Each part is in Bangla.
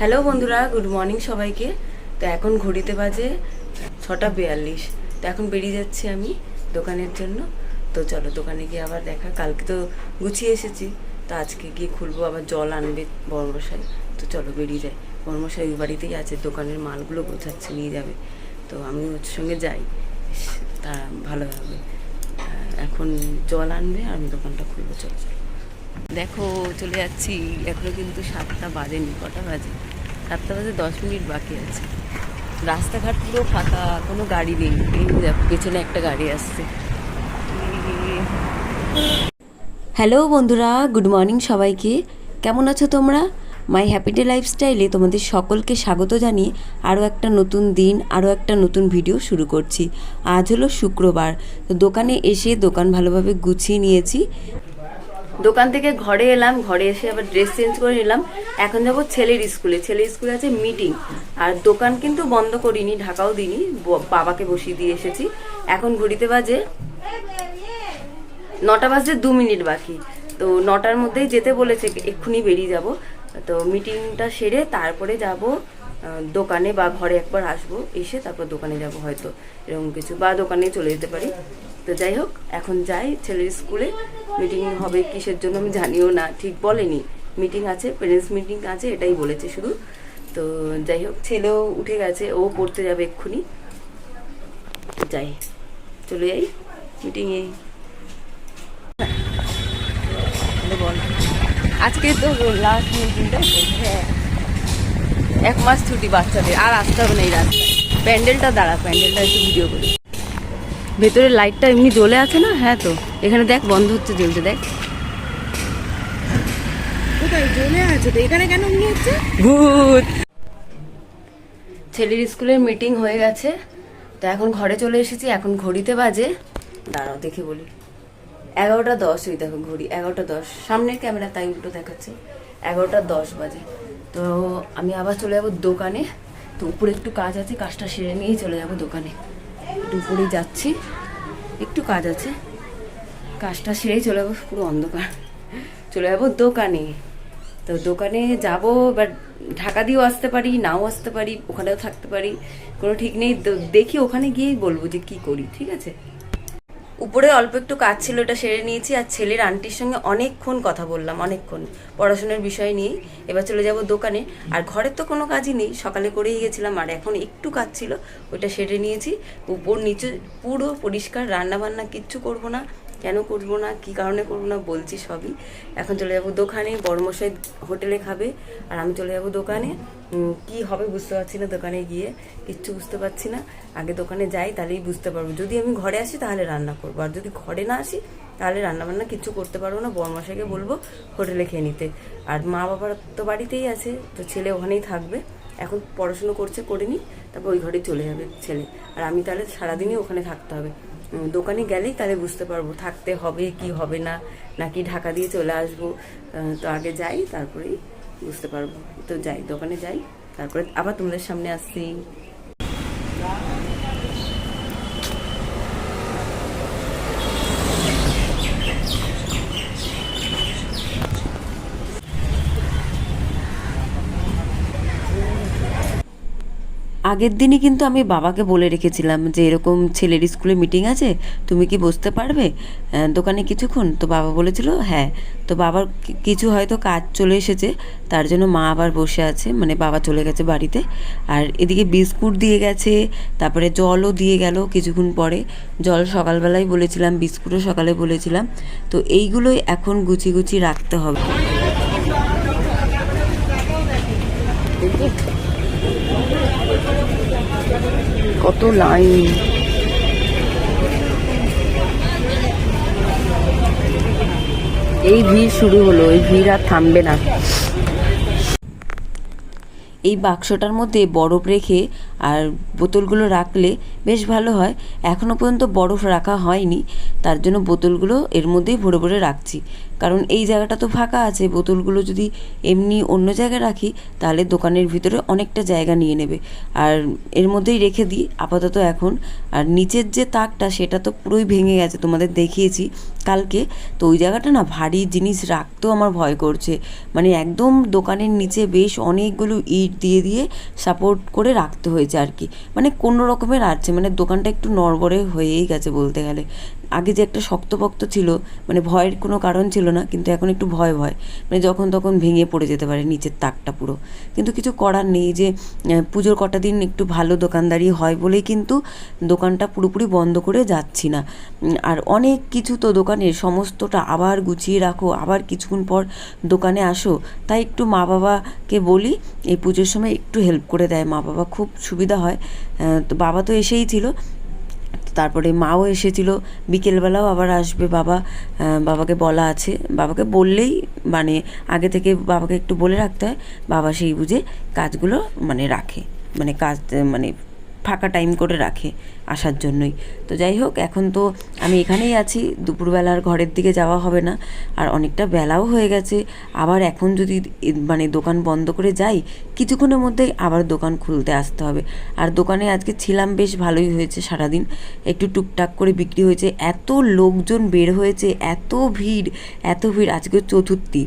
হ্যালো বন্ধুরা, গুড মর্নিং সবাইকে। তো এখন ঘড়িতে বাজে 6:42। তো এখন বেরিয়ে যাচ্ছি আমি দোকানের জন্য। তো চলো দোকানে গিয়ে আবার দেখা। কালকে তো গুছিয়ে এসেছি, তো আজকে গিয়ে খুলবো। আবার জল আনবে বড়মশাই। তো চলো বেরিয়ে যাই। বড়মশাই ওই বাড়িতেই আছে, দোকানের মালগুলো গোছাচ্ছে, নিয়ে যাবে। তো আমি ওর সঙ্গে যাই, তা ভালো হবে। এখন জল আনবে আর আমি দোকানটা খুলবো। চলো চলো দেখো, চলে যাচ্ছি। এখনো কিন্তু 7টা বাজেনি। কটা বাজে? 7টা বাজে 10 মিনিট বাকি আছে। রাস্তাঘাট পুরো ফাঁকা, কোনো গাড়ি নেই। এই দেখো পেছনে একটা গাড়ি আসছে। হ্যালো বন্ধুরা, গুড মর্নিং সবাইকে। কেমন আছো তোমরা? মাই হ্যাপি ডে লাইফস্টাইলে তোমাদের সকলকে স্বাগত জানিয়ে আরও একটা নতুন দিন, আরও একটা নতুন ভিডিও শুরু করছি। আজ হলো শুক্রবার। তো দোকানে এসে দোকান ভালোভাবে গুছিয়ে নিয়েছি। দোকান থেকে ঘরে এলাম, ঘরে এসে আবার ড্রেস চেঞ্জ করে নিলাম। এখন যাবো ছেলের স্কুলে। ছেলের স্কুলে আছে মিটিং। আর দোকান কিন্তু বন্ধ করিনি, ঢাকাও দিইনি, বাবাকে বসিয়ে দিয়ে এসেছি। এখন ঘড়িতে বাজে 9টা বাজে 2 মিনিট বাকি। তো 9টার মধ্যেই যেতে বলেছে, এক্ষুনি বেরিয়ে যাব। তো মিটিংটা সেরে তারপরে যাব দোকানে, বা ঘরে একবার আসবো, এসে তারপর দোকানে যাব হয়তো, এরকম কিছু, বা দোকানে চলে যেতে পারি। তো যাই হোক, এখন যাই ছেলের স্কুলে। মিটিং হবে কিসের জন্য আমি জানিও না, ঠিক বলেনি। মিটিং আছে, প্যারেন্টস মিটিং আছে, এটাই বলেছে শুধু। তো যাই হোক, ছেলেও উঠে গেছে, ও পড়তে যাবে এক্ষুনি। যাই, চলে যাই মিটিংয়ে। বল, আজকে তো লাস্ট মিটিংটা। হ্যাঁ, 1 মাস ছুটি বাচ্চাদের, আর আসতে হবে না এই রাস্তায়। প্যান্ডেলটা দাঁড়া, প্যান্ডেলটা একটু ভিডিও করি। ভেতরে লাইটটা এমনি জ্বলে আছে না? হ্যাঁ, তো এখানে দেখ, বন্ধ হচ্ছে, জ্বলছে, দেখ। কোথায় জ্বলে আছে? তো এখানে কেন মনে হচ্ছে ভূত। ছেলের স্কুলের মিটিং হয়ে গেছে। তো এখন ঘরে চলে এসেছি। এখন ঘড়িতে বাজে, দাঁড়াও দেখে বলি, 11:10। ওই দেখো ঘড়ি 11:10, সামনের ক্যামেরা তাই উল্টো দেখাচ্ছে। 11:10 বাজে। তো আমি আবার চলে যাবো দোকানে। তো উপরে একটু কাজ আছে, কাজটা সেরে নিয়েই চলে যাবো দোকানে। একটু উপরেই যাচ্ছি, একটু কাজ আছে, কাজটা সেরেই চলে যাবো। পুরো অন্ধকার, চলে যাবো দোকানে। তো দোকানে যাব, বাট ঢাকা দিয়েও আসতে পারি, নাও আসতে পারি, ওখানেও থাকতে পারি, কোনো ঠিক নেই। দেখি ওখানে গিয়েই বলবো যে কি করি, ঠিক আছে। উপরে অল্প একটু কাজ ছিল, এটা সেরে নিয়েছি। আর ছেলের আন্টির সঙ্গে অনেকক্ষণ কথা বললাম, অনেকক্ষণ পড়াশোনার বিষয় নিয়েই। এবার চলে যাব দোকানে। আর ঘরের তো কোনো কাজই নেই, সকালে করেই গেছিলাম। আর এখন একটু কাজ ছিল, ওইটা সেরে নিয়েছি। উপর নিচে পুরো পরিষ্কার, রান্না বান্না কিচ্ছু করব না। কেন করবো না, কী কারণে করবো না বলছি সবই। এখন চলে যাব দোকানে, বড়মশাই হোটেলে খাবে, আর আমি চলে যাব দোকানে। কি হবে বুঝতে পারছি না, দোকানে গিয়ে কিচ্ছু বুঝতে পারছি না। আগে দোকানে যাই, তাহলেই বুঝতে পারবো। যদি আমি ঘরে আসি তাহলে রান্না করবো, আর যদি ঘরে না আসি তাহলে রান্না বান্না কিচ্ছু করতে পারবো না। বড়মশাইকে বলবো হোটেলে খেয়ে নিতে। আর মা বাবার তো বাড়িতেই আছে, তো ছেলে ওখানেই থাকবে। এখন পড়াশুনো করছে, করে নি, তারপর ওই ঘরে চলে যাবে ছেলে। আর আমি তাহলে সারাদিনই ওখানে থাকতে হবে। দোকানে গেলেই তাহলে বুঝতে পারবো থাকতে হবে কি হবে না, নাকি ঢাকা দিয়ে চলে আসবো। তো আগে যাই, তারপরেই বুঝতে পারবো। তো যাই, দোকানে যাই, তারপরে আবার তোমাদের সামনে আসছি। আগের দিনই কিন্তু আমি বাবাকে বলে রেখেছিলাম যে এরকম ছেলের স্কুলে মিটিং আছে, তুমি কি বসতে পারবে দোকানে কিছুক্ষণ? তো বাবা বলেছিল হ্যাঁ। তো বাবার কিছু হয়তো কাজ চলে এসেছে, তার জন্য মা আবার বসে আছে, মানে বাবা চলে গেছে বাড়িতে। আর এদিকে বিস্কুট দিয়ে গেছে, তারপরে জলও দিয়ে গেল কিছুক্ষণ পরে। জল সকালবেলায় বলেছিলাম, বিস্কুটও সকালে বলেছিলাম। তো এইগুলোই এখন গুছিয়ে গুছিয়ে রাখতে হবে। কত লাইন! এই ভিড় শুরু হলো, এই ভিড় আর থামবে না। এই বাক্সটার মধ্যে বরফ রেখে আর বোতলগুলো রাখলে বেশ ভালো হয়। এখনও পর্যন্ত বরফ রাখা হয়নি, তার জন্য বোতলগুলো এর মধ্যেই ভরে ভরে রাখছি। কারণ এই জায়গাটা তো ফাঁকা আছে, বোতলগুলো যদি এমনি অন্য জায়গায় রাখি তাহলে দোকানের ভিতরে অনেকটা জায়গা নিয়ে নেবে। আর এর মধ্যেই রেখে দিই আপাতত এখন। আর নিচের যে তাকটা সেটা তো পুরোই ভেঙে গেছে, তোমাদের দেখিয়েছি কালকে। তো ওই জায়গাটা না ভারী জিনিস রাখতেও আমার ভয় করছে, মানে একদম দোকানের নিচে বেশ অনেকগুলো ইট দিয়ে দিয়ে সাপোর্ট করে রাখতে হয়েছে আর কি, মানে কোনো রকমের আছে, মানে দোকানটা একটু নড়বড়ে হয়েই গেছে বলতে গেলে। আগে যে একটা শক্তপোক্ত ছিল, মানে ভয়ের কোনো কারণ ছিল না, কিন্তু এখন একটু ভয় ভয়, মানে যখন তখন ভেঙে পড়ে যেতে পারে নিচের তাকটা পুরো। কিন্তু কিছু করার নেই, যে পুজোর কটা দিন একটু ভালো দোকানদারি হয় বলেই কিন্তু দোকানটা পুরোপুরি বন্ধ করে যাচ্ছি না। আর অনেক কিছু তো দোকানের সমস্তটা আবার গুছিয়ে রাখো, আবার কিছুক্ষণ পর দোকানে আসো, তাই একটু মা বাবাকে বলি এই পুজোর সময় একটু হেল্প করে দেয়, মা বাবা খুব সুবিধা হয়। তো বাবা তো এসেই ছিল, তারপরে মাও এসেছিল, বিকেলবেলাও আবার আসবে বাবা। বাবাকে বলা আছে, বাবাকে বললেই মানে আগে থেকে বাবাকে একটু বলে রাখতে হয়, বাবা সেই বুঝে কাজগুলো মানে রাখে, মানে কাজ মানে ফাঁকা টাইম করে রাখে আসার জন্যই। তো যাই হোক, এখন তো আমি এখানেই আছি, দুপুরবেলার ঘরের দিকে যাওয়া হবে না, আর অনেকটা বেলাও হয়ে গেছে। আবার এখন যদি মানে দোকান বন্ধ করে যাই, কিছুক্ষণের মধ্যেই আবার দোকান খুলতে আসতে হবে। আর দোকানে আজকে ছিলাম, বেশ ভালোই হয়েছে, সারাদিন একটু টুকটাক করে বিক্রি হয়েছে। এত লোকজন বের হয়েছে, এত ভিড় এত ভিড়, আজকে চতুর্থী।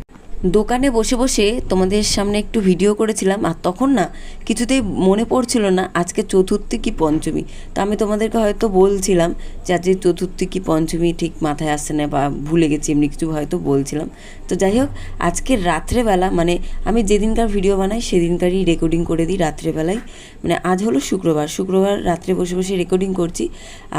দোকানে বসে বসে তোমাদের সামনে একটু ভিডিও করেছিলাম, আর তখন না কিছুতেই মনে পড়ছিল না আজকে চতুর্থী কি পঞ্চমী। তো আমি তোমাদেরকে হয়তো বলছিলাম যে আজকে চতুর্থী কি পঞ্চমী ঠিক মাথায় আসছে না, বা ভুলে গেছি, এমনি কিছু হয়তো বলছিলাম। তো যাই হোক, আজকের রাত্রেবেলা, মানে আমি যেদিনকার ভিডিও বানাই সেদিনকারই রেকর্ডিং করে দিই রাত্রেবেলায়। মানে আজ হলো শুক্রবার রাত্রে বসে বসে রেকর্ডিং করছি,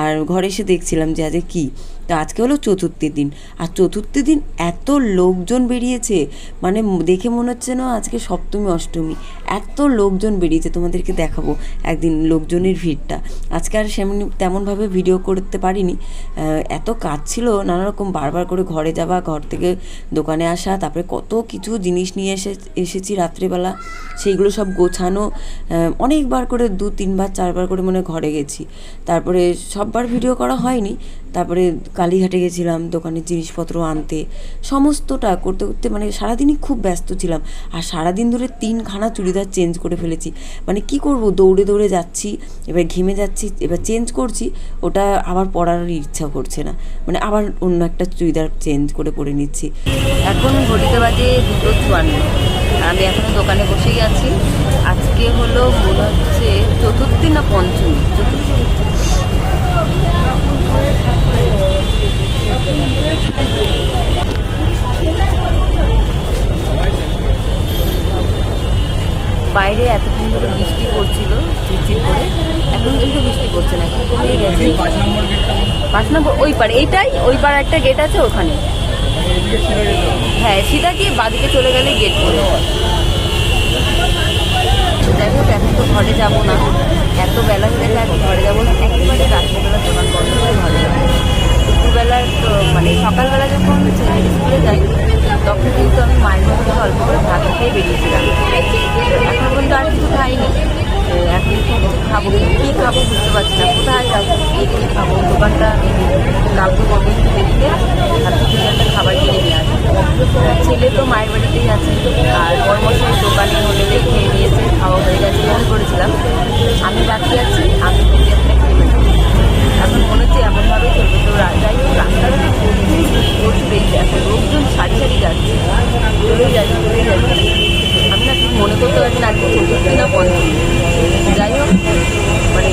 আর ঘরে এসে দেখছিলাম যে আজকে কী। তো আজকে হলো চতুর্থীর দিন, আর চতুর্থীর দিন এত লোকজন বেরিয়েছে, মানে দেখে মনে হচ্ছে না আজকে সপ্তমী অষ্টমী, এত লোকজন বেরিয়েছে। তোমাদেরকে দেখাবো একদিন লোকজনের ভিড়টা। আজকে আর তেমনভাবে ভিডিও করতে পারিনি, এত কাজ ছিল নানা রকম, বারবার করে ঘরে যাওয়া, ঘর থেকে দোকানে আসা, তারপরে কত কিছু জিনিস নিয়ে এসেছি রাত্রেবেলা, সেইগুলো সব গোছানো, অনেকবার করে 2-3বার 4বার করে মনে ঘরে গেছি। তারপরে সববার ভিডিও করা হয়নি। তারপরে কালীঘাটে গেছিলাম দোকানের জিনিসপত্র আনতে, সমস্তটা করতে করতে মানে সারাদিনই খুব ব্যস্ত ছিলাম। আর সারাদিন ধরে 3খানা চুড়িদার চেঞ্জ করে ফেলেছি, মানে কি করব, দৌড়ে দৌড়ে যাচ্ছি, এবার ঘেমে যাচ্ছি, এবার চেঞ্জ করছি, ওটা আবার পরার ইচ্ছা করছে না, মানে আবার অন্য একটা চুড়িদার চেঞ্জ করে পরে নিচ্ছি। এখন ঘড়িতে বাজে 2:54, আমি এখনও দোকানে বসেই আছি। আজকে হলো মনে হচ্ছে চতুর্থী না পঞ্চমী, চতুর্থী। বাইরে এতক্ষণ ধরে বৃষ্টি পড়ছিল ঝিরঝির করে, এখন কিন্তু বৃষ্টি পড়ছে না, এখন কমে গেছে। 5 নম্বর ওই পার, এইটাই ওই পার একটা গেট আছে ওখানে, হ্যাঁ সিধা গিয়ে বাদিকে চলে গেলে গেট পড়ে। যাই হোক, এখন তো ঘরে যাবো না, এত বেলা হয়ে গেছে, এখন ঘরে যাবো না, একেবারে রাত্রিবেলা দোকান বন্ধ করে ঘরে যাবো। দুপুরবেলার তো মানে সকালবেলা যখন ছেলের স্কুলে যাই তখন কিন্তু আমি মায়ের মধ্যে অল্প করে ভাত খেয়ে বেরিয়েছিলাম, এখন পর্যন্ত আর কিছু খাইনি। এখন একটু খাবো, কী খাবো বুঝতে পারছি না, কোথায় যাবো, কী খাবো, দোকানটা কাউকে বলবো একটু দেখতে, ভাবছি কিছু একটা খাবার কিনে নিয়ে আসবো। ছেলে তো মায়ের বাড়িতেই আছে, আর বড়মশাই দোকানে হোটেলে খেয়ে নিয়েছে, খাওয়া হয়ে গেছে, ফোন করেছিলাম। আমি বাকি আছি, আমি নিজে একটা খেয়ে নেবো। এখন মনে হচ্ছে এমনভাবে চলবে। তো যাই হোক, রাস্তাটা প্রচুর, এই এখন লোকজন সারি সারি যাচ্ছে, চলেই যাচ্ছে। আমি না ঠিক মনে করতে পারছি না আজকে চতুর্থী না পঞ্চমী। যাই হোক, মানে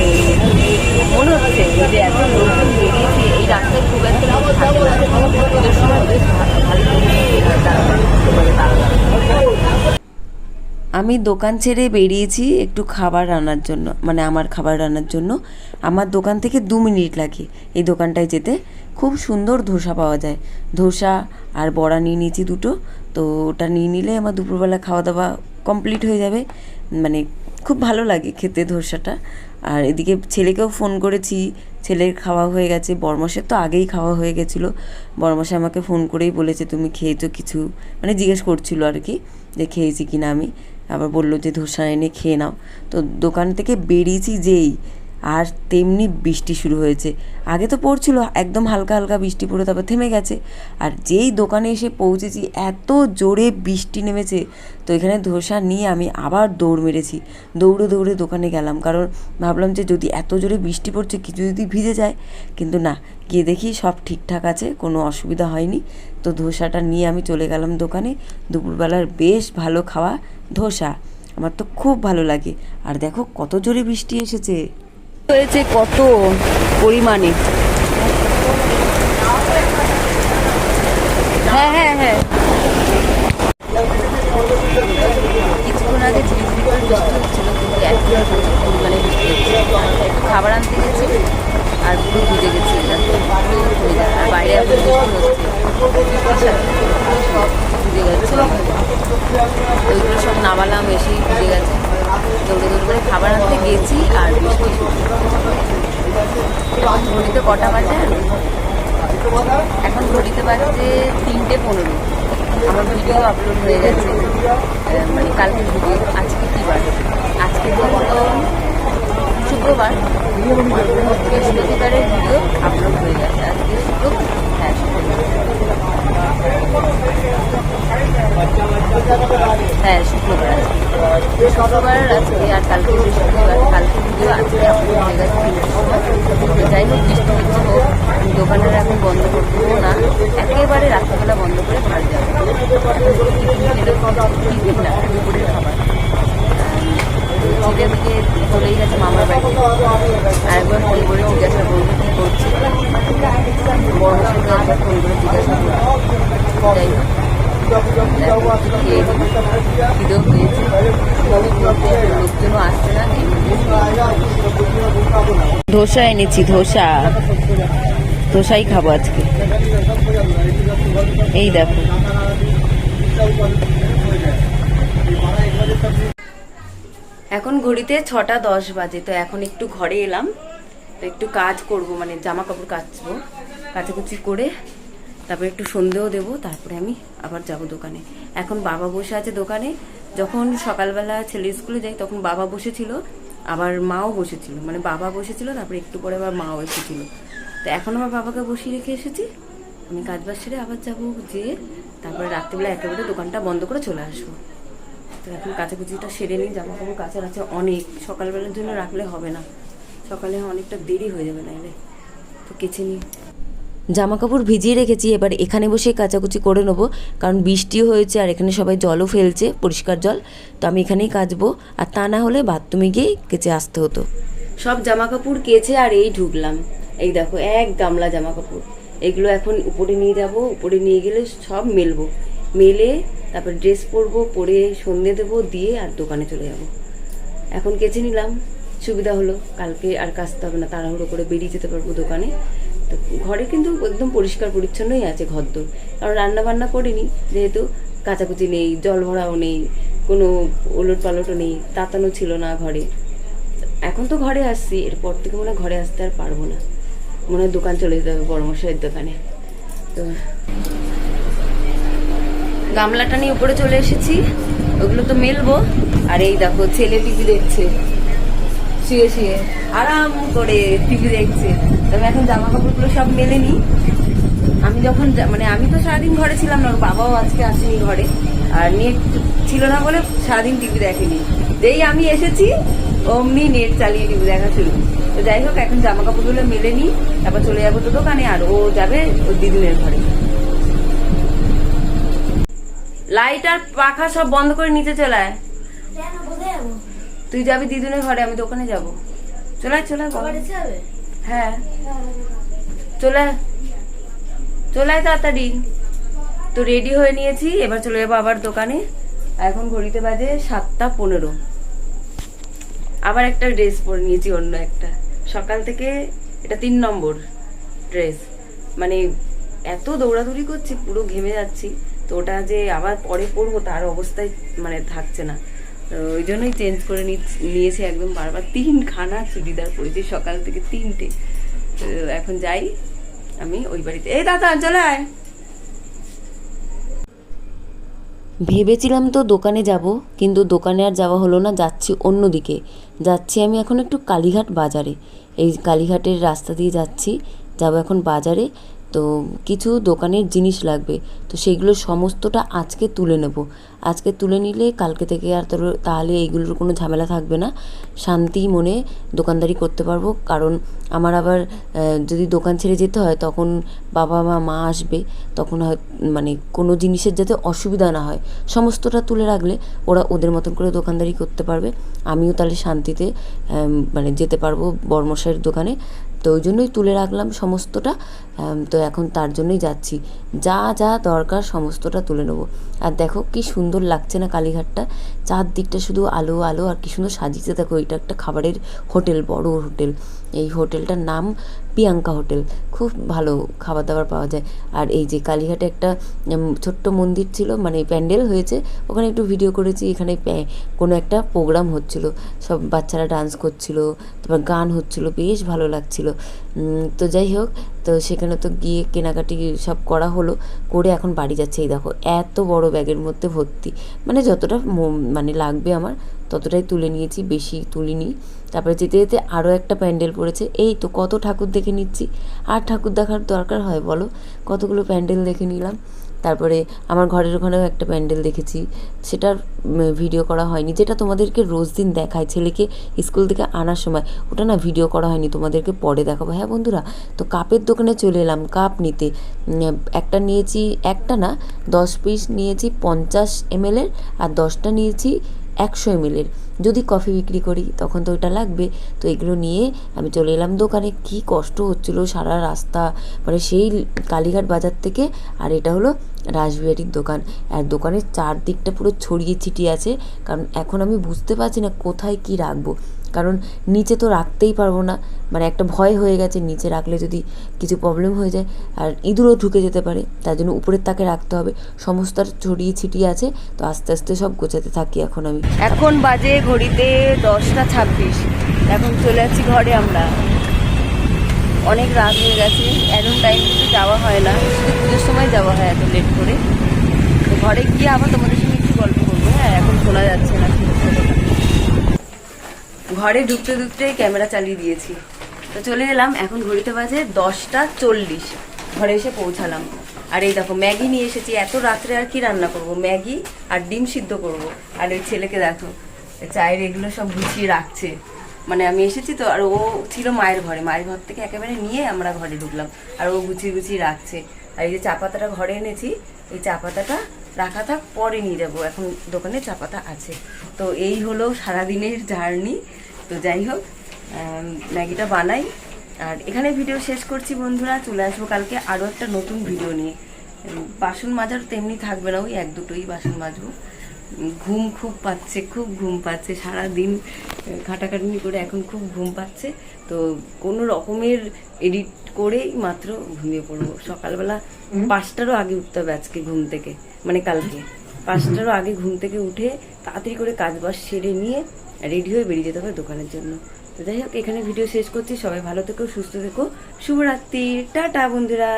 মনে হচ্ছে যে এত লোকজন বেরিয়েছে, এই রাস্তায় খুব একটা লোক থাকে না, পুজোর সময় বেশ ভালো আমি দোকান ছেড়ে বেরিয়েছি একটু খাবার রান্নার জন্য, মানে আমার খাবার রান্নার জন্য। আমার দোকান থেকে 2 মিনিট লাগে এই দোকানটায় যেতে। খুব সুন্দর ধোসা পাওয়া যায়, ধোসা আর বড়া নিয়ে নিয়েছি 2টো। তো ওটা নিয়ে নিলে আমার দুপুরবেলা খাওয়া দাওয়া কমপ্লিট হয়ে যাবে, মানে খুব ভালো লাগে খেতে ধোসাটা। আর এদিকে ছেলেকেও ফোন করেছি, ছেলের খাওয়া হয়ে গেছে, বড়মশের তো আগেই খাওয়া হয়ে গেছিলো। বড়মশাই আমাকে ফোন করেই বলেছে তুমি খেয়েছো কিছু, মানে জিজ্ঞেস করছিলো আর কি যে খেয়েছি কিনা আমি। আবার বললো যে ধোসা এনে খেয়ে নাও। তো দোকান থেকে বেরিয়েছি যেই আর তেমনি বৃষ্টি শুরু হয়েছে। আগে তো পড়ছিল একদম হালকা হালকা বৃষ্টি পড়ে, তারপর থেমে গেছে। আর যেই দোকানে এসে পৌঁছেছি এত জোরে বৃষ্টি নেমেছে, তো এখানে ধোসা নিয়ে আমি আবার দৌড় মেরেছি। দৌড়ে দৌড়ে দোকানে গেলাম, কারণ ভাবলাম যে যদি এত জোরে বৃষ্টি পড়ছে কিছু যদি ভিজে যায়, কিন্তু না, গিয়ে দেখি সব ঠিকঠাক আছে, কোনো অসুবিধা হয়নি। তো ধোসাটা নিয়ে আমি চলে গেলাম দোকানে। দুপুরবেলার বেশ ভালো খাওয়া ধোসা, আমার তো খুব ভালো লাগে। আর দেখো কত জোরে বৃষ্টি এসেছে, হয়েছে কত পরিমাণে। হ্যাঁ হ্যাঁ হ্যাঁ, কিছুক্ষণ আগে ঝিরিঝিরি করে বৃষ্টি হচ্ছিল, কিন্তু এখন আর প্রচুর পরিমাণে বৃষ্টি হচ্ছে। একটু খাবার আনতে গেছি আর পুরো ভিজে গেছি, আর বাইরে এখন বৃষ্টি হচ্ছে, সব ভিজে গেছে। ওইগুলো সব নামালাম, এসেই ভিজে গেছে। দৌড়ে দৌড়ে করে খাবার আনতে গেছি আর বৃষ্টি শুরু। ঘড়িতে কটা বাজে? এখন ঘড়িতে বাজে 3:15। আমার ভিডিও আপলোড হয়ে গেছে, মানে কালকে ভিডিও। আজকে কী বার? আজকে হলো শুক্রবার। বৃহস্পতিবারের ভিডিও আপলোড হয়ে গেছে। আজকে হ্যাঁ শুক্রবার। শুক্রবার আজকে, আর কালকে বৃহস্পতিবার। কালকে ভিডিও আজকে আপলোড হয়ে গেছে। যাই হোক, বৃষ্টি হচ্ছে হোক, দোকানের এখন বন্ধ করতে দেবো না, একেবারে রাত্রেবেলা বন্ধ করে ভাত যাবো। টিফিন না, দুপুরের খাবার। চিড়ে দিকে চলেই গেছে মামার বাড়ি। আরেকবার ফোন করে জিজ্ঞাসা করবো কী করছি, বড় সঙ্গে একবার ফোন করে জিজ্ঞাসা করবো। যাই হোক, খিদেও পেয়েছে, লোকজনও আসছে না। ধোসা এনেছি, ধোসাই খাবো আজকে। এই দেখো, এখন ঘড়িতে 6:10 বাজে। তো এখন একটু ঘরে এলাম, তো একটু কাজ করব, মানে জামা কাপড় কাচবো, কাচাকুচি করে তারপরে একটু সন্ধেও দেবো, তারপরে আমি আবার যাব দোকানে। এখন বাবা বসে আছে দোকানে। যখন সকালবেলা ছেলে স্কুলে যাই তখন বাবা বসেছিল, আবার মাও বসেছিল, মানে বাবা বসেছিল, তারপরে একটু পরে আবার মাও এসেছিল। তো এখন আমার বাবাকে বসিয়ে রেখে এসেছি, আমি কাজবাজ সেরে আবার যাবো, যেয়ে তারপরে রাত্রিবেলা একেবারে দোকানটা বন্ধ করে চলে আসবো। তো এখন কাচাকুচিটা সেরে নিই, জামা কাপড় কাচার আছে অনেক, সকালবেলার জন্য রাখলে হবে না, সকালে অনেকটা দেরি হয়ে যাবে নাইলে। তো কেচে নিই। জামা কাপড় ভিজিয়ে রেখেছি, এবার এখানে বসে কাচাকুচি করে নেবো, কারণ বৃষ্টিও হয়েছে আর এখানে সবাই জলও ফেলছে, পরিষ্কার জল। তো আমি এখানেই কাচবো, আর তা না হলে বাথরুমে গিয়ে কেচে আসতে হতো। সব জামা কাপড় কেচে আর এই ঢুকলাম। এই দেখো, এক গামলা জামা কাপড়। এগুলো এখন উপরে নিয়ে যাব, উপরে নিয়ে গেলে সব মেলবো, মেলে তারপর ড্রেস পরবো, পরে সন্ধে দেবো, দিয়ে আর দোকানে চলে যাব। এখন কেচে নিলাম, সুবিধা হলো, কালকে আর কাচতে হবে না, তাড়াহুড়ো করে বেরিয়ে যেতে পারবো দোকানে। তো ঘরে কিন্তু একদম পরিষ্কার পরিচ্ছন্নই আছে ঘরদোর, কারণ রান্না বান্না করিনি যেহেতু, কাচাকুচি নেই, জল ভরাও নেই, কোনো ওলট পালটও নেই, তাতানো ছিল না ঘরে। এখন তো ঘরে আসছি, এরপর থেকে মনে হয় ঘরে আসতে আর পারবো না, মনে হয় দোকান চলে যেতে হবে, বড়মশাইয়ের দোকানে। তো গামলাটা নিয়ে উপরে চলে এসেছি, ওগুলো তো মেলবো। আর এই দেখো, ছেলে টিভি দেখছে, শুয়ে শুয়ে আরাম করে টিভি দেখছে। তবে এখন জামা কাপড়গুলো সব মেলে নি। আমি যখন মানে আমি তো সারাদিন ঘরে ছিলাম না, ওর বাবাও আজকে আসেনি ঘরে, আর নেট ছিল না বলে সারাদিন টিভি দেখেনি। যেই আমি এসেছি অমনি নেট চালিয়ে টিভি দেখা শুরু। তো যাই হোক, এখন জামা কাপড়গুলো মেলে নি, তারপর চলে যাবো তো দোকানে, আর ও যাবে ওর দিদিনের ঘরে। লাইট আর পাখা সব বন্ধ করে নিচে চলে আয়। তুই যাবি দিদিনের ঘরে, আমি দোকানে যাব। চলে হ্যাঁ, চলে তাড়াতাড়ি। তো রেডি হয়ে নিয়েছি, এবার চলে যাবো আবার দোকানে। এখন ঘড়িতে বাজে 7:15। আবার একটা ড্রেস পরে নিয়েছি, অন্য একটা, সকাল থেকে এটা 3 নম্বর ড্রেস। মানে এত দৌড়াদৌড়ি করছি, পুরো ঘেমে যাচ্ছি। তো ওটা যে আবার পরে পরবো তার অবস্থায় মানে থাকছে না, তো ওই জন্যই চেঞ্জ করে নিয়েছি একদম। বারবার 3খানা চুড়িদার পরেছি সকাল থেকে, 3টে। তো এখন যাই আমি ওই বাড়িতে। এই দাদা চলে আয়। ভেবেছিলাম তো দোকানে যাব, কিন্তু দোকানে আর যাওয়া হলো না, যাচ্ছি অন্যদিকে। যাচ্ছি আমি এখন একটু কালীঘাট বাজারে, এই কালীঘাটের রাস্তা দিয়ে যাচ্ছি, যাব এখন বাজারে। তো কিছু দোকানের জিনিস লাগবে, তো সেইগুলো সমস্তটা আজকে তুলে নেব। আজকে তুলে নিলে কালকে থেকে আর তাহলে এইগুলোর কোনো ঝামেলা থাকবে না, শান্তি মনে দোকানদারি করতে পারবো। কারণ আমার আবার যদি দোকান ছেড়ে যেতে হয় তখন বাবা মা আসবে, তখন হয় মানে কোনো জিনিসের যাতে অসুবিধা না হয়, সমস্তটা তুলে রাখলে ওরা ওদের মতন করে দোকানদারি করতে পারবে, আমিও তাহলে শান্তিতে মানে যেতে পারবো বড়মশাইয়ের দোকানে। তো ওই জন্যই তুলে রাখলাম সমস্তটা। তো এখন তার জন্যই যাচ্ছি, যা যা দরকার সমস্তটা তুলে নেবো। আর দেখো কি সুন্দর লাগছে না কালীঘাটটা, চারদিকটা শুধু আলো আলো, আর কি সুন্দর সাজিয়েছে দেখো। এটা একটা খাবারের হোটেল, বড় হোটেল। এই হোটেলটার নাম প্রিয়াঙ্কা হোটেল, খুব ভালো খাবার দাবার পাওয়া যায়। আর এই যে কালীঘাটে একটা ছোট্ট মন্দির ছিল, মানে প্যান্ডেল হয়েছে, ওখানে একটু ভিডিও করেছি। এখানে কোনো একটা প্রোগ্রাম হচ্ছিল, সব বাচ্চারা ডান্স করছিল, তারপর গান হচ্ছিল, বেশ ভালো লাগছিল। তো যাই হোক, তো সেখানে তো গিয়ে কেনাকাটি সব করা হলো, করে এখন বাড়ি যাচ্ছে। এই দেখো এত বড় ব্যাগের মধ্যে ভর্তি, মানে যতটা মানে লাগবে আমার ততটাই তুলে নিয়েছি, বেশি তুলিনি। তারপরে যেতে যেতে আরও একটা প্যান্ডেল পড়েছে, এই তো কত ঠাকুর দেখে নিচ্ছি, আর ঠাকুর দেখার দরকার হয় বলো, কতগুলো প্যান্ডেল দেখে নিলাম। তারপরে আমার ঘরের ওখানেও একটা প্যান্ডেল দেখেছি, সেটার ভিডিও করা হয়নি, যেটা তোমাদেরকে রোজ দিন দেখায় ছেলেকে স্কুল থেকে আনার সময়, ওটা না ভিডিও করা হয়নি, তোমাদেরকে পরে দেখাবো। হ্যাঁ বন্ধুরা, তো কাপের দোকানে চলে এলাম কাপ নিতে। একটা নিয়েছি, একটা না 10 পিস নিয়েছি 50 ml, আর 10টা নিয়েছি 100 ml। যদি কফি বিক্রি করি তখন তো ওটা লাগবে। তো এগুলো নিয়ে আমি চলে এলাম দোকানে। কি কষ্ট হচ্ছিল সারা রাস্তা, মানে সেই কালীঘাট বাজার থেকে, আর এটা হলো রাসবিহারীর দোকান। আর দোকানের চারদিকটা পুরো ছড়িয়ে ছিটিয়ে আছে, কারণ এখন আমি বুঝতে পারছি না কোথায় কি রাখবো। কারণ নিচে তো রাখতেই পারবো না, মানে একটা ভয় হয়ে গেছে নিচে রাখলে যদি কিছু প্রবলেম হয়ে যায়, আর ইঁদুরও ঢুকে যেতে পারে, তার জন্য উপরের তাকে রাখতে হবে। সমস্ত ছড়িয়ে ছিটিয়ে আছে, তো আস্তে আস্তে সব গোছাতে থাকি এখন আমি। এখন বাজে ঘড়িতে 10টা 26, এখন চলে যাচ্ছি ঘরে আমরা। অনেক রাত হয়ে গেছে, এমন টাইম কিন্তু যাওয়া হয় না, শুধু পুজোর সময় যাওয়া হয় এত লেট করে। তো ঘরে গিয়ে আবার তোমাদের সঙ্গে একটু গল্প করবো। হ্যাঁ, এখন শোনা যাচ্ছে না। ঘরে ঢুকতে ঢুকতেই ক্যামেরা চালিয়ে দিয়েছি। তো চলে এলাম, এখন ঘড়িতে বাজে 10টা 40, ঘরে এসে পৌঁছালাম। আর এই দেখো ম্যাগি নিয়ে এসেছি, এত রাত্রে আর কি রান্না করব, ম্যাগি আর ডিম সিদ্ধ করব। আর ওই ছেলেকে দেখো চায়ের এগুলো সব গুছিয়ে রাখছে, মানে আমি এসেছি তো, আর ও ছিল মায়ের ঘরে, মায়ের ঘর থেকে একেবারে নিয়ে আমরা ঘরে ঢুকলাম, আর ও গুছিয়ে গুছিয়ে রাখছে। আর এই যে চা পাতাটা ঘরে এনেছি, এই চা পাতাটা রাখা থাক, পরে নিয়ে যাব, এখন দোকানে চা পাতা আছে। তো এই হলো সারাদিনের জার্নি। তো যাই হোক, ম্যাগিটা বানাই, আর এখানে ভিডিও শেষ করছি বন্ধুরা। চলে আসবো কালকে আরও একটা নতুন ভিডিও নিয়ে। বাসন মাজার তেমনি থাকবে না, ওই 1-2টোই বাসন মাজবো। ঘুম খুব পাচ্ছে, খুব ঘুম পাচ্ছে, সারাদিন খাটাখাটনি করে এখন খুব ঘুম পাচ্ছে। তো কোনো রকমের এডিট করেই মাত্র ঘুমিয়ে পড়বো। সকালবেলা 5টারও আগে উঠতে হবে আজকে ঘুম থেকে, মানে কালকে 5টারও আগে ঘুম থেকে উঠে তাড়াতাড়ি করে কাজ বাজ সেরে নিয়ে রেডি হয়ে বেরিয়ে যেতে হবে দোকানের জন্য। তো যাই হোক, এখানে ভিডিও শেষ করছি। সবাই ভালো থেকো, সুস্থ থেকো, শুভরাত্রি, টাটা বন্ধুরা।